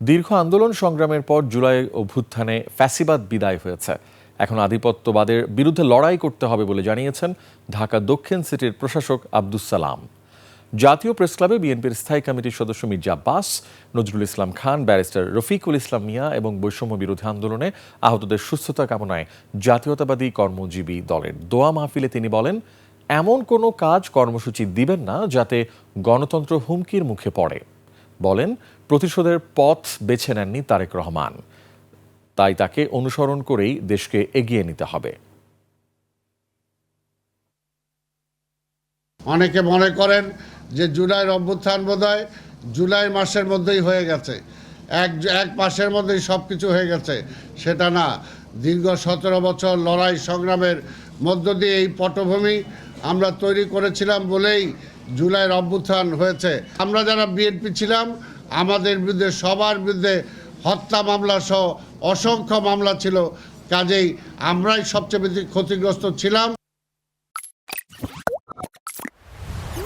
দীর্ঘ আন্দোলন সংগ্রামের পর জুলাই অভ্যুত্থানে ফ্যাসিবাদ বিদায় হয়েছে। এখন আধিপত্যবাদের বিরুদ্ধে লড়াই করতে হবে বলে জানিয়েছেন ঢাকা দক্ষিণ সিটির প্রশাসক আব্দুস সালাম। জাতীয় প্রেসক্লাবে বিএনপির স্থায়ী কমিটির সদস্য মির্জা আব্বাস, নজরুল ইসলাম খান, ব্যারিস্টার রফিকুল ইসলাম মিয়া এবং বৈষম্য বিরোধী আন্দোলনে আহতদের সুস্থতা কামনায় জাতীয়তাবাদী কর্মজীবী দলের দোয়া মাহফিলে তিনি বলেন, এমন কোনো কাজ কর্মসূচি দিবেন না যাতে গণতন্ত্র হুমকির মুখে পড়ে। বলেন, প্রতিশোধের পথ বেছে নেননি তারেক রহমান, তাই তাকে অনুসরণ করেই দেশকে এগিয়ে নিতে হবে। অনেকে মনে করেন যে জুলাইয়ের অভ্যুত্থান বোধহয় জুলাই মাসের মধ্যেই হয়ে গেছে, এক মাসের মধ্যেই সব কিছু হয়ে গেছে। সেটা না, দীর্ঘ 17 বছর লড়াই সংগ্রামের মধ্য দিয়ে এই পটভূমি আমরা তৈরি করেছিলাম বলেই জুলাইয়ের অভ্যুত্থান হয়েছে। আমরা যারা বিএনপি ছিলাম, আমাদের বিরুদ্ধে সবার বিরুদ্ধে হত্যা মামলা সহ অসংখ্য মামলা ছিল, কাজেই আমরাই সবচেয়ে বেশি ক্ষতিগ্রস্ত ছিলাম।